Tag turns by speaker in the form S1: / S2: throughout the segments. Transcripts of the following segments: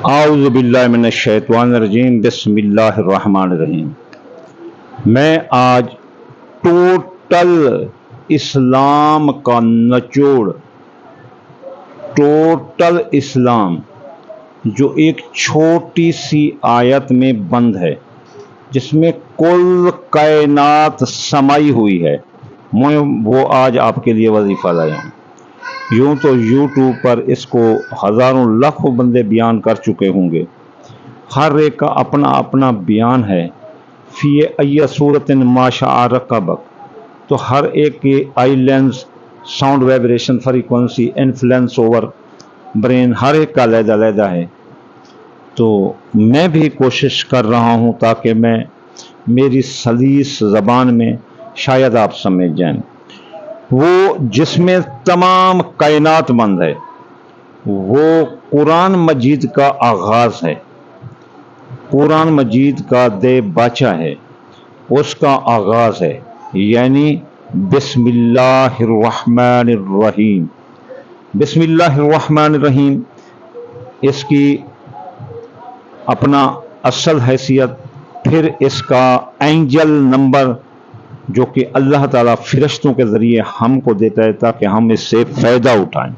S1: اعوذ باللہ من الشیطان الرجیم بسم اللہ الرحمن الرحیم۔ میں آج ٹوٹل اسلام کا نچوڑ، ٹوٹل اسلام جو ایک چھوٹی سی آیت میں بند ہے، جس میں کل کائنات سمائی ہوئی ہے، میں وہ آج آپ کے لیے وظیفہ لایا ہوں۔ یوں تو یوٹیوب پر اس کو ہزاروں لاکھوں بندے بیان کر چکے ہوں گے، ہر ایک کا اپنا اپنا بیان ہے۔ فی ای صورت ما شاء رکبک، تو ہر ایک کے eye lens, sound vibration, frequency, influence over brain, ہر ایک کا علیحدہ علیحدہ ہے۔ تو میں بھی کوشش کر رہا ہوں تاکہ میں میری سلیس زبان میں شاید آپ سمجھ جائیں۔ وہ جس میں تمام کائنات بند ہے، وہ قرآن مجید کا آغاز ہے، قرآن مجید کا دے باچہ ہے، اس کا آغاز ہے، یعنی بسم اللہ الرحمن الرحیم۔ بسم اللہ الرحمن الرحیم اس کی اپنا اصل حیثیت، پھر اس کا اینجل نمبر جو کہ اللہ تعالیٰ فرشتوں کے ذریعے ہم کو دیتا ہے تاکہ ہم اس سے فائدہ اٹھائیں۔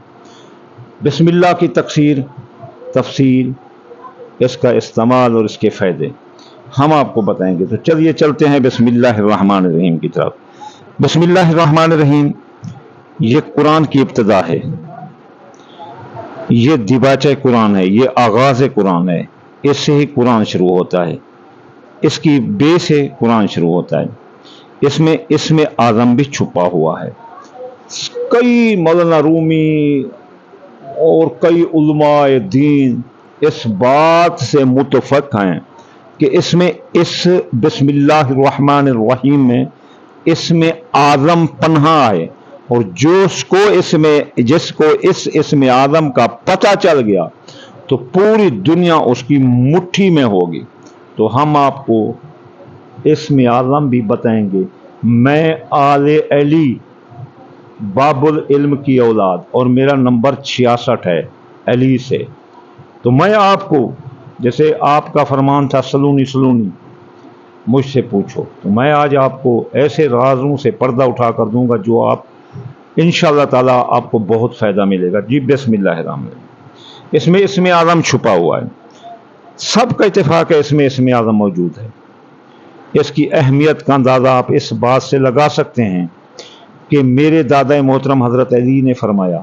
S1: بسم اللہ کی تفصیل، اس کا استعمال اور اس کے فائدے ہم آپ کو بتائیں گے۔ تو چلیے چلتے ہیں بسم اللہ الرحمن الرحیم کی طرف۔ بسم اللہ الرحمن الرحیم یہ قرآن کی ابتدا ہے، یہ دیباچہ قرآن ہے، یہ آغاز قرآن ہے، اس سے ہی قرآن شروع ہوتا ہے، اس کی بے سے قرآن شروع ہوتا ہے۔ اس میں اعظم بھی چھپا ہوا ہے۔ کئی مولانا رومی اور کئی علماء دین اس بات سے متفق ہیں کہ اس بسم اللہ الرحمن الرحیم میں اس میں اعظم پنہا ہے، اور جس کو اس اسم اعظم کا پتہ چل گیا تو پوری دنیا اس کی مٹھی میں ہوگی۔ تو ہم آپ کو اسم اعظم بھی بتائیں گے۔ میں آل علی باب العلم کی اولاد، اور میرا نمبر 66 ہے علی سے۔ تو میں آپ کو، جیسے آپ کا فرمان تھا سلونی سلونی، مجھ سے پوچھو، تو میں آج آپ کو ایسے رازوں سے پردہ اٹھا کر دوں گا جو آپ انشاءاللہ تعالیٰ آپ کو بہت فائدہ ملے گا۔ جی بسم اللہ الرحمن الرحیم، اس میں اسم اعظم چھپا ہوا ہے، سب کا اتفاق ہے، اس میں اسم اعظم موجود ہے۔ اس کی اہمیت کا اندازہ آپ اس بات سے لگا سکتے ہیں کہ میرے دادا محترم حضرت علی نے فرمایا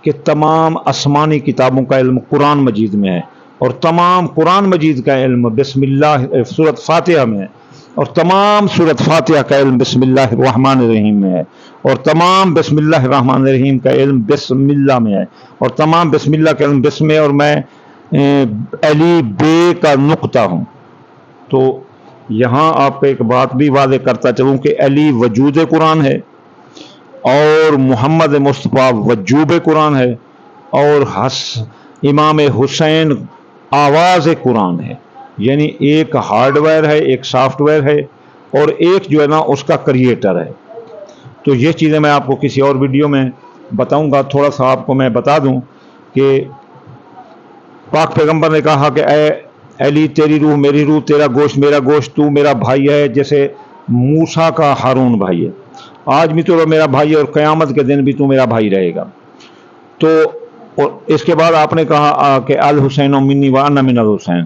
S1: کہ تمام آسمانی کتابوں کا علم قرآن مجید میں ہے، اور تمام قرآن مجید کا علم بسم اللہ سورۃ فاتحہ میں ہے، اور تمام سورۃ فاتحہ کا علم بسم اللہ الرحمن الرحیم میں ہے، اور تمام بسم اللہ الرحمن الرحیم کا علم بسم اللہ میں ہے، اور تمام بسم اللہ کا علم بسم میں، اور میں علی بے کا نقطہ ہوں۔ تو یہاں آپ کو ایک بات بھی واضح کرتا چلوں کہ علی وجود قرآن ہے، اور محمد مصطفیٰ وجوب قرآن ہے، اور امام حسین آواز قرآن ہے، یعنی ایک ہارڈ ویئر ہے، ایک سافٹ ویئر ہے، اور ایک جو ہے نا اس کا کریٹر ہے۔ تو یہ چیزیں میں آپ کو کسی اور ویڈیو میں بتاؤں گا۔ تھوڑا سا آپ کو میں بتا دوں کہ پاک پیغمبر نے کہا کہ اے علی تیری روح میری روح، تیرا گوشت میرا گوشت، تو میرا بھائی ہے جیسے موسیٰ کا ہارون بھائی ہے۔ آج بھی تو میرا بھائی ہے، اور قیامت کے دن بھی تو میرا بھائی رہے گا۔ تو اور اس کے بعد آپ نے کہا کہ الحسین منی وانا من الحسین،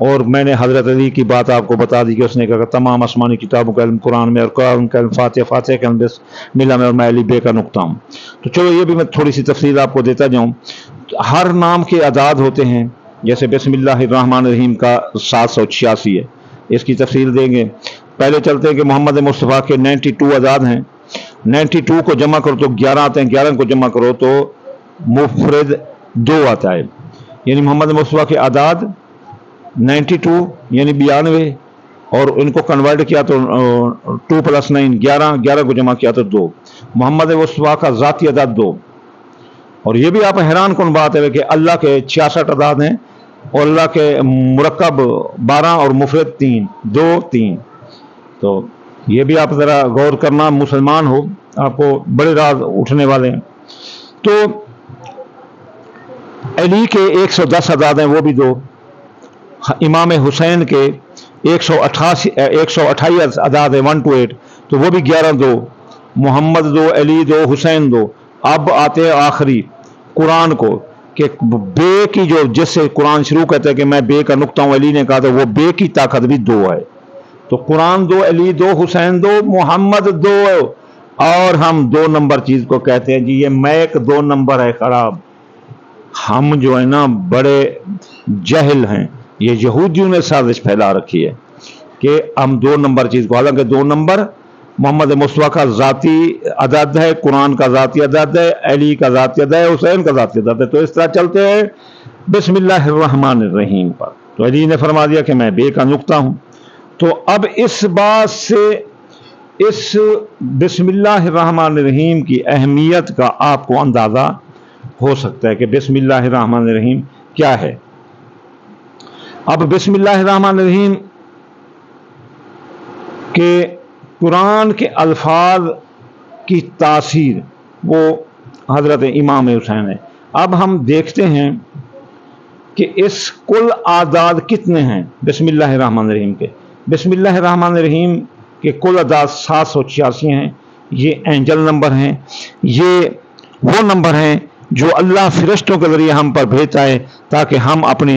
S1: اور میں نے حضرت علی کی بات آپ کو بتا دی کہ اس نے کہا کہ تمام آسمانی کتابوں کا علم قرآن میں، اور قرآن کا علم فاتحہ کا علم بسم اللہ میں، اور میں علی بے کا نقطہ ہوں۔ تو چلو یہ بھی میں تھوڑی سی تفصیل آپ کو دیتا جاؤں۔ ہر نام کے اعداد ہوتے ہیں، جیسے بسم اللہ الرحمن الرحیم کا 786 ہے، اس کی تفصیل دیں گے۔ پہلے چلتے ہیں کہ محمد مصطفیٰ کے 92 اعداد ہیں، 92 کو جمع کرو تو 11 آتے ہیں، 11 کو جمع کرو تو مفرد 2 آتا ہے، یعنی محمد مصطفیٰ کے اعداد 92 یعنی 92، اور ان کو کنورٹ کیا تو 2 + 9 11، 11 کو جمع کیا تو 2۔ محمد مصطفیٰ کا ذاتی عدد 2، اور یہ بھی آپ حیران کن بات ہے کہ اللہ کے 66 اعداد ہیں، اور اللہ کے مرکب 12 اور مفرد 3، 2 3۔ تو یہ بھی آپ ذرا غور کرنا، مسلمان ہو آپ کو بڑے راز اٹھنے والے ہیں۔ تو علی کے 110 اعداد ہیں، وہ بھی 2، इमाम हुसैन के 128 अदाद है 1 to 8, तो वो भी 11 दो, मोहम्मद दो, अली दो, हुसैन दो। अब आते हैं आखिरी कुरान को कि बे की जो, जिससे कुरान शुरू कहते हैं कि मैं बे का नुक्ता हूं, अली ने कहा था वो बे की ताकत भी 2 है। तो कुरान 2, अली 2, हुसैन 2, मोहम्मद 2, और हम 2 नंबर चीज को कहते हैं जी ये मैक 2 नंबर है खराब। हम जो है ना बड़े जहल हैं, ये यहूदियों ने साजिश फैला रखी है कि हम 2 नंबर चीज को, हालांकि 2 नंबर मोहम्मद मुस्तफा का ज़ाती अदद है, कुरान का ज़ाती अदद है, अली का ज़ाती अदद है, हुसैन का ज़ाती अदद है। तो इस तरह चलते हैं बिस्मिल्लाहिर्रहमानिर्रहीम पर। तो अली ने फरमा दिया कि मैं बे का नुक्ता हूं। तो अब इस बात से इस बिस्मिल्लाहिर्रहमानिर्रहीम की अहमियत का आपको अंदाजा हो सकता है कि बिस्मिल्लाहिर्रहमानिर्रहीम क्या है। अब बिस्मिल्लाहिर्रहमानिर्रहीम के कुरान के अल्फाज की तासीर वो हजरत इमाम हुसैन है। अब हम देखते हैं कि इस कुल आदाद कितने हैं बिस्मिल्लाहिर्रहमानिर्रहीम के। बिस्मिल्लाहिर्रहमानिर्रहीम के कुल आदाद 786 हैं। ये एंजल नंबर हैं, ये वो नंबर हैं जो अल्लाह फरिश्तों के जरिए हम पर भेजता है ताकि हम अपनी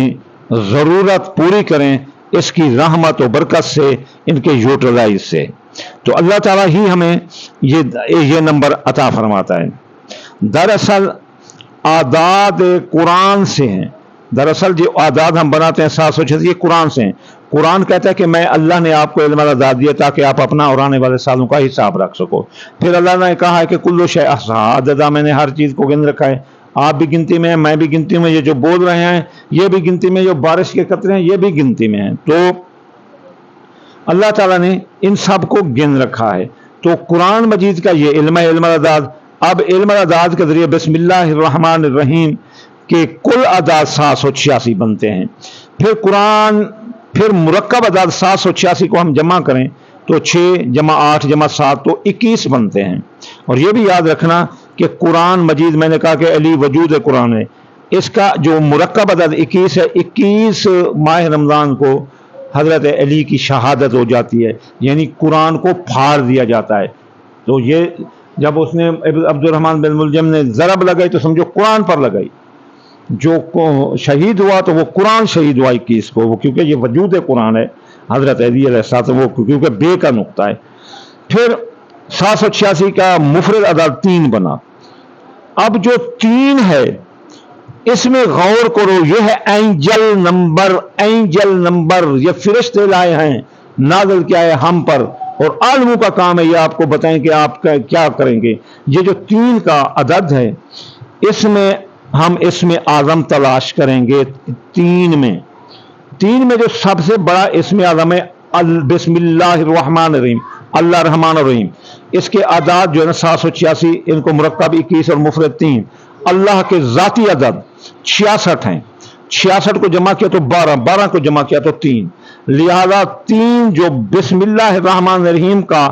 S1: ज़रूरत पूरी करें इसकी रहमत और बरकत से, इनके यूटिलाइज से। तो अल्लाह ताला ही हमें ये नंबर अता फरमाता है। दरअसल आदाद कुरान से हैं। दरअसल जो आदाद हम बनाते हैं 786 ये कुरान से हैं। कुरान कहता है कि मैं, अल्लाह ने आपको इल्म आदाद दिया ताकि आप अपना और आने वाले सालों का हिसाब रख सको। फिर अल्लाह ने कहा है कि कुल्लु शै अहसा, मैंने हर चीज़ को गिन रखा है। आप भी गिनती में हैं, मैं भी गिनती में, ये जो बोल रहे हैं ये भी गिनती में, जो बारिश के कतरे हैं ये भी गिनती में हैं। तो अल्लाह ताला ने इन सब को गिन रखा है। तो कुरान मजीद का ये इल्म आदाद। अब इल्म आदाद के जरिए बिस्मिल्लाहिर्रहमानिर्रहीम के कुल आदाद 786 बनते हैं। फिर मुरक्कब आदाद 786 को हम जमा करें तो 6 जमा 8 जमा 7 तो 21 बनते हैं। और ये भी याद रखना कि कुरान मजीद, मैंने कहा कि अली वजूद कुरान है, इसका जो मुरक्कब अदद 21 है, 21 माह रमज़ान को हज़रत अली की शहादत हो जाती है, यानी कुरान को फाड़ दिया जाता है। तो ये जब उसने अब्दुर्रहमान बिन मुलजम ने ज़रब लगाई तो समझो कुरान पर लगाई। जो शहीद हुआ तो वो कुरान शहीद हुआ 21 को, वो क्योंकि ये वजूद कुरान है हज़रत अली अलैहिस्सलाम, वो क्योंकि बे का नुक्ता है। फिर 786 का मुफरद अदद 3 बना। अब जो 3 है इसमें गौर करो, ये है एंजल नंबर। एंजल नंबर ये फरिश्ते लाए हैं, नाज़िल किया है हम पर, और आलमों का काम है ये आपको बताएं कि आप क्या करेंगे। ये जो 3 का अदद है इसमें हम इसमें आज़म तलाश करेंगे। 3 में जो सबसे बड़ा इसमें आज़म है बिस्मिल्लाहिर्रहमानिर्रहीम, अल्लाह रहमान रहीम। इसके आदाद जो है ना 786, इनको मुरक्कब 21 और मुफरद 3। अल्लाह के ज़ाती अदद 66 हैं। 66 को जमा किया तो 12, 12 को जमा किया तो 3। लिहाजा 3 जो बिस्मिल्लाहिर्रहमानिर्रहीम का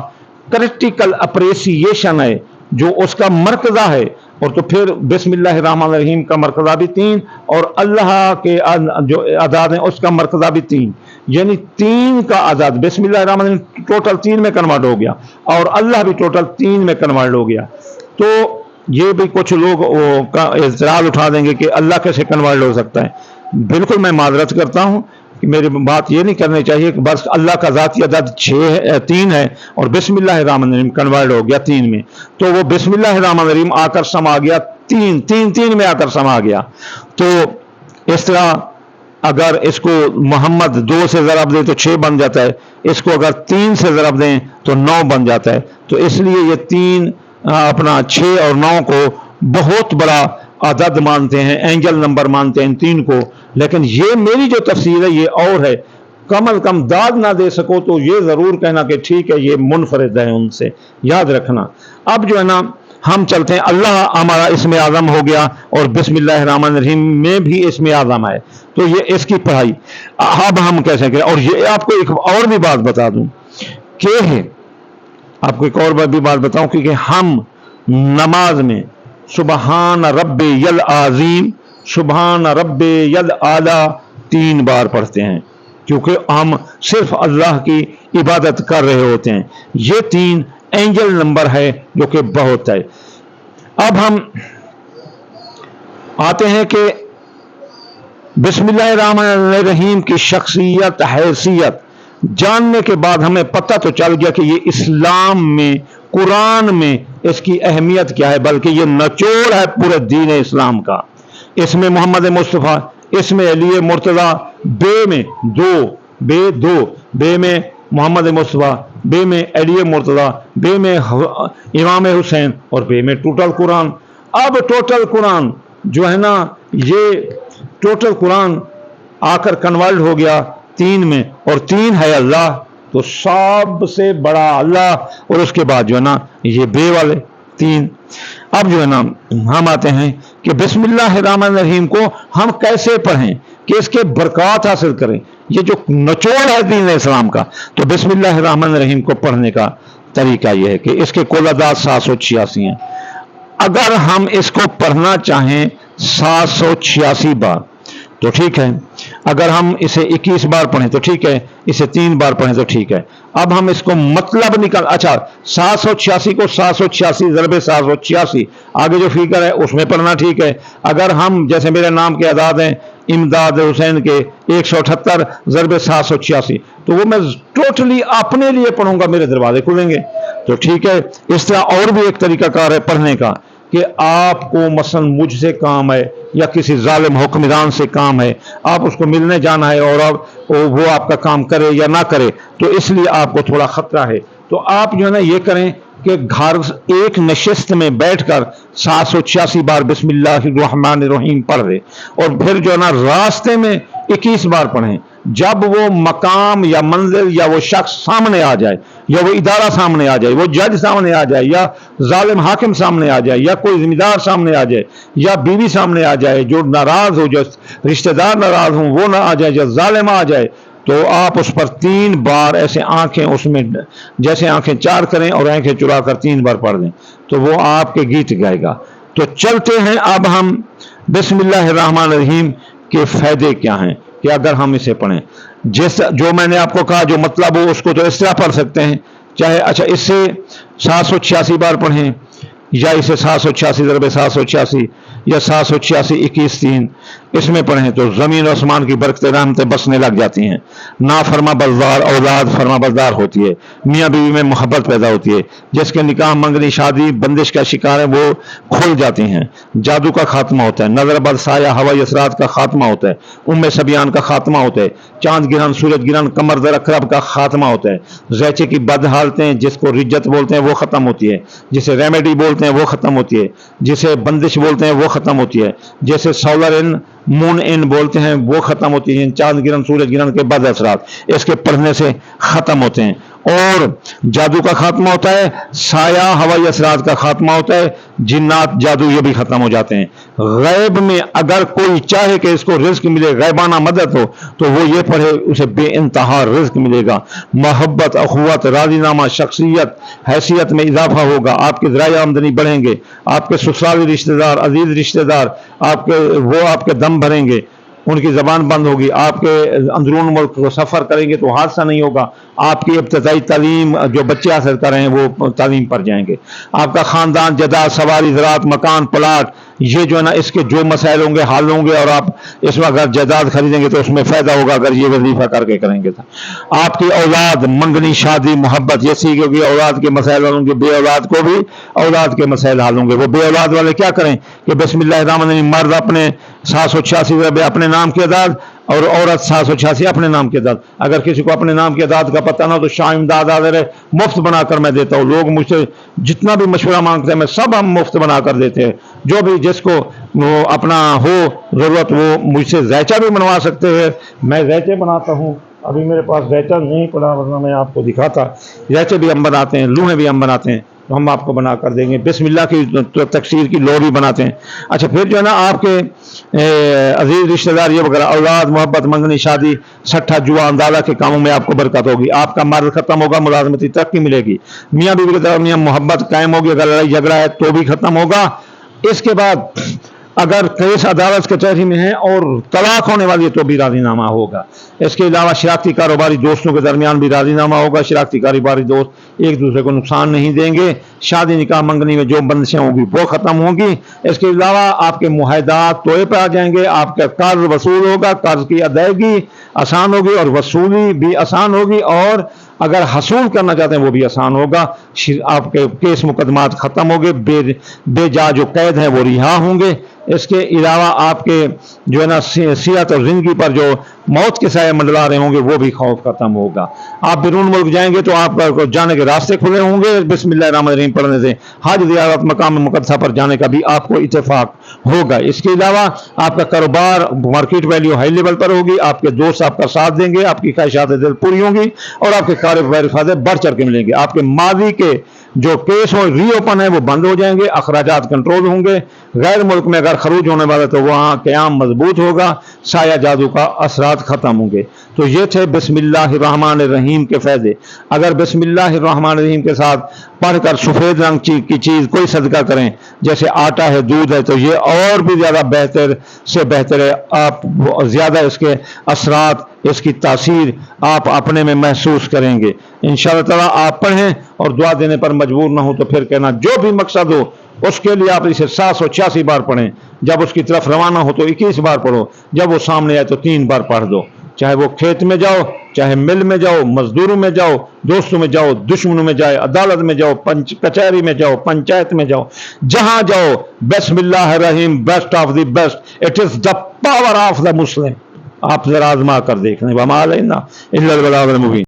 S1: क्रिटिकल अप्रेसिएशन है, जो उसका मरकज़ा है, और तो फिर बिस्मिल्लाहिर्रहमानिर्रहीम का मरकज़ा भी 3 और अल्लाह के जो अदाद हैं उसका मरकज़ा भी 3, यानी 3 का अदाद बिस्मिल्लाहिर्रहमानिर्रहीम टोटल 3 में कन्वर्ट हो गया और अल्लाह भी टोटल 3 में कन्वर्ट हो गया। तो ये भी कुछ लोग इज़रार उठा देंगे कि अल्लाह कैसे कन्वर्ट हो सकता है। बिल्कुल मैं माजरत करता हूँ कि मेरी बात ये नहीं करनी चाहिए कि बस अल्लाह का ज़ाती अदद 3 है और बिस्मिल्लाहिर्रहमानिर्रहीम कन्वर्ट हो गया 3 में, तो वो बिस्मिल्लाहिर्रहमानिर्रहीम आकर समा गया 3 में आकर समा गया। तो इस तरह अगर इसको मोहम्मद 2 से ज़रब दें तो 6 बन जाता है, इसको अगर 3 से ज़रब दें तो 9 बन जाता है। तो इसलिए ये 3 अपना 6 और 9 को बहुत बड़ा अदद मानते हैं, एंजल नंबर मानते हैं इन 3 को। लेकिन ये मेरी जो तफसीर है ये और है। कम अज कम दाद ना दे सको तो ये ज़रूर कहना कि ठीक है ये मुनफरिद है उनसे, याद रखना। अब जो है ना हम चलते हैं, अल्लाह हमारा इसमें आज़म हो गया और बिस्मिल्लाहिर्रहमानिर्रहीम में भी इसमें आज़म है, तो ये इसकी पढ़ाई अब हम कैसे करें। और ये आपको एक और भी बात बता दूं कि आपको एक और भी बात बताऊं कि हम नमाज में सुबहान रब्बे यल आज़ीम, सुबहान रब्बे यल आला 3 बार पढ़ते हैं, क्योंकि हम सिर्फ अल्लाह की इबादत कर रहे होते हैं। ये 3 एंजल नंबर है जो कि बहुत है। अब हम आते हैं कि बिस्मिल्लाहिर्रहमानिर्रहीम की शख्सियत, हैसियत जानने के बाद हमें पता तो चल गया कि ये इस्लाम में, कुरान में इसकी अहमियत क्या है, बल्कि ये निचोड़ है पूरे दीन इस्लाम का। इसमें मोहम्मद मुस्तफ़ा, इसमें अली मुर्तज़ा, बे में बे में मोहम्मद मुस्तफ़ा, बे में अली मुर्तज़ा, बे में इमाम हुसैन और बे में टोटल कुरान। अब टोटल कुरान जो है ना, ये टोटल कुरान आकर कन्वर्ट हो गया 3 में, और 3 है अल्लाह, तो सबसे बड़ा अल्लाह, और उसके बाद जो है ना ये बे वाले 3। अब जो है ना हम आते हैं कि बिस्मिल्लाहिर्रहमानिर्रहीम को हम कैसे पढ़ें कि इसके बरकत हासिल करें। ये जो निचोड़ है दीन इस्लाम का, तो बिस्मिल्लाहिर्रहमानिर्रहीम को पढ़ने का तरीका यह है कि इसके कुल अदाद 786 हैं। अगर हम इसको पढ़ना चाहें 786 बार तो ठीक है, अगर हम इसे 21 बार पढ़ें तो ठीक है, इसे 3 बार पढ़ें तो ठीक है। अब हम इसको मतलब निकाल, अच्छा 786 को 786 ज़रबे 786 आगे जो फिगर है उसमें पढ़ना ठीक है। अगर हम जैसे मेरे नाम के अदाद हैं इमदाद हुसैन के 178 ज़रबे 786, तो वो मैं टोटली अपने लिए पढ़ूंगा, मेरे दरवाजे खुलेंगे, तो ठीक है। इस तरह और भी एक तरीकाकार है पढ़ने का कि आपको मसलन मुझसे काम है या किसी जालिम हुक्मरान से काम है, आप उसको मिलने जाना है और अब वो आपका काम करे या ना करे, तो इसलिए आपको थोड़ा खतरा है, तो आप जो है ना ये करें कि घर एक नशिस्त में बैठकर 786 बार बिस्मिल्लाहिर्रहमानिर्रहीम पढ़ दे, और फिर जो है ना रास्ते में 21 बार पढ़ें। जब वो मकाम या मंजिल या वो शख्स सामने आ जाए, या वो इदारा सामने आ जाए, वो जज सामने आ जाए, या जालिम हाकिम सामने आ जाए, या कोई जिम्मेदार सामने आ जाए, या बीवी सामने आ जाए जो नाराज हो, जो रिश्तेदार नाराज हो वो ना आ जाए, या जालिम आ जाए, तो आप उस पर 3 बार ऐसे आंखें उसमें जैसे आंखें 4 करें और आंखें चुरा कर 3 बार पढ़ दें, तो वो आपके गीत गाएगा। तो चलते हैं अब हम बिस्मिल्लाहिर्रहमानिर्रहीम के फायदे क्या हैं कि अगर हम इसे पढ़ें, जैसा जो मैंने आपको कहा जो मतलब हो उसको तो इस तरह पढ़ सकते हैं, चाहे अच्छा इससे 786 बार पढ़ें, या इसे 786 ज़रबे 786 या 786 21 3 इसमें पढ़ें, तो ज़मीन आसमान की बरकतें रहमतें बसने लग जाती हैं। ना फरमा बरदार औलाद फरमा बरदार होती है, मियाँ बीवी में मोहब्बत पैदा होती है, जिसके निकाह मंगनी शादी बंदिश का शिकार है वो खुल जाती हैं, जादू का खात्मा होता है, नजर बद साया हवाई असरात का खात्मा होता है, उम्मे सबियान का खात्मा होता है, चांद गिरन सूरज गिरन कमर दर अखरब का खात्मा होता है, जैचे की बद हालतें जिसको रिज्जत बोलते हैं वो ख़त्म होती है, जिसे रेमेडी बोलते हैं वो ख़त्म होती है, जिसे बंदिश बोलते हैं वो ख़त्म होती है, जैसे सोलर इन मून इन बोलते हैं वो ख़त्म होती हैं, चांद गिरन सूरज गिरन के बद असरात इसके पढ़ने से ख़त्म होते हैं, और जादू का खात्मा होता है, साया हवाई असरात का खात्मा होता है, जिन्नात जादू ये भी ख़त्म हो जाते हैं। गैब में अगर कोई चाहे कि इसको रिज्क मिले, गैबाना मदद हो, तो वो ये पढ़े, उसे बेइंतहा रिज्क मिलेगा, मोहब्बत अखुवत राजीनामा शख्सियत हैसियत में इजाफा होगा, आपके ज़राए आमदनी बढ़ेंगे, आपके ससुराली रिश्तेदार अजीज रिश्तेदार आपके दम भरेंगे, उनकी ज़बान बंद होगी, आपके अंदरून मुल्क को सफ़र करेंगे तो हादसा नहीं होगा, आपकी इब्तदाई तालीम जो बच्चे हासिल कर रहे हैं वो तालीम पर जाएंगे, आपका ख़ानदान जदाद सवारी ज़रात मकान प्लाट ये जो है ना इसके जो मसाइल होंगे हल होंगे, और आप इसमें अगर जायदाद खरीदेंगे तो उसमें फ़ायदा होगा अगर ये वजीफ़ा करके करेंगे तो। आपकी औलाद मंगनी शादी मोहब्बत ये सीखोगी, औलाद के मसाइल हल होंगे, बे औलाद को भी औलाद के मसाइल हल होंगे। वो बे औलाद वाले क्या करें कि बिस्मिल्लाहिर्रहमानिर्रहीम मर्द अपने 786 अपने नाम के अदाद और औरत 786 अपने नाम के दाद। अगर किसी को अपने नाम के दाद का पता ना हो तो शाह इमदाद मुफ्त बनाकर मैं देता हूँ। लोग मुझसे जितना भी मशवरा मांगते हैं मैं सब हम मुफ्त बनाकर देते हैं। जो भी जिसको वो अपना हो ज़रूरत वो मुझसे ज़ैचा भी बनवा सकते हैं, मैं ज़ैचे बनाता हूँ। अभी मेरे पास ज़ैचा नहीं पड़ा वरना मैं आपको दिखाता। ज़ैचे भी हम बनाते हैं, लूहें भी हम बनाते हैं, तो हम आपको बना कर देंगे। बिस्मिल्लाह की तकसीर की लो भी बनाते हैं। अच्छा फिर जो है ना आपके अजीज रिश्तेदार ये वगैरह औलाद मोहब्बत मंगनी शादी सट्ठा जुआ अंदाजा के कामों में आपको बरकत होगी। आपका मर्द खत्म होगा, मुलाजमती तरक्की मिलेगी। मियाँ बीवी के दरमियान मोहब्बत कायम होगी, अगर लड़ाई झगड़ा है तो भी खत्म होगा। इसके बाद اگر کیس عدالت کچہری میں ہے اور طلاق ہونے والی ہے تو بھی راضی نامہ ہوگا. اس کے علاوہ شراکتی کاروباری دوستوں کے درمیان بھی راضی نامہ ہوگا. شراکتی کاروباری دوست ایک دوسرے کو نقصان نہیں دیں گے. شادی نکاح منگنی میں جو بندشیں ہوں گی وہ ختم ہوں گی. اس کے علاوہ آپ کے معاہدات توئے پہ آ جائیں گے. آپ کا قرض وصول ہوگا, قرض کی ادائیگی آسان ہوگی اور وصولی بھی آسان ہوگی, اور اگر حصول کرنا چاہتے ہیں وہ بھی آسان ہوگا. آپ کے کیس مقدمات ختم ہوں گے, بے جا جو قید ہیں وہ رہا ہوں گے. اس کے علاوہ آپ کے جو ہے نا صحت اور زندگی پر جو موت کے سائے منڈلا رہے ہوں گے وہ بھی خوف ختم ہوگا. آپ بیرون ملک جائیں گے تو آپ کو جانے کے راستے کھلے ہوں گے بسم اللہ الرحمن الرحیم پڑھنے سے. حج زیارت مقام مقدسہ پر جانے کا بھی آپ کو اتفاق ہوگا. اس کے علاوہ آپ کا کاروبار مارکیٹ ویلیو ہائی لیول پر ہوگی. آپ کے دوست آپ کا ساتھ دیں گے, آپ کی خواہشات دل پوری ہوں گی اور آپ کے کاروباری فائدے بڑھ چڑھ کے ملیں گے. آپ کے ماضی کے جو کیس ہو ری اوپن ہے وہ بند ہو جائیں گے. اخراجات کنٹرول ہوں گے. غیر ملک میں اگر خروج ہونے والا تو وہاں قیام مضبوط ہوگا. سایہ جادو کا اثرات ختم ہوں گے. تو یہ تھے بسم اللہ الرحمن الرحیم کے فائدے. اگر بسم اللہ الرحمن الرحیم کے ساتھ پڑھ کر سفید رنگ کی چیز کوئی صدقہ کریں جیسے آٹا ہے, دودھ ہے, تو یہ اور بھی زیادہ بہتر سے بہتر ہے. آپ زیادہ اس کے اثرات, اس کی تاثیر آپ اپنے میں محسوس کریں گے. انشاءاللہ تعالیٰ آپ پڑھیں اور دعا دینے پر مجبور نہ ہو تو پھر کہنا جو بھی مقصد ہو اس کے لیے آپ اسے 786 بار پڑھیں. جب اس کی طرف روانہ ہو تو 21 بار پڑھو. جب وہ سامنے آئے تو 3 بار پڑھ دو. چاہے وہ کھیت میں جاؤ, چاہے مل میں جاؤ, مزدوروں میں جاؤ, دوستوں میں جاؤ, دشمنوں میں جائے, عدالت میں جاؤ, کچہری میں جاؤ, پنچایت میں جاؤ, جہاں جاؤ بسم اللہ الرحیم best of the best. It is the power of the Muslim. آپ ذرا آزما کر دیکھ لیں. وما علینا الا البلاغ المبین.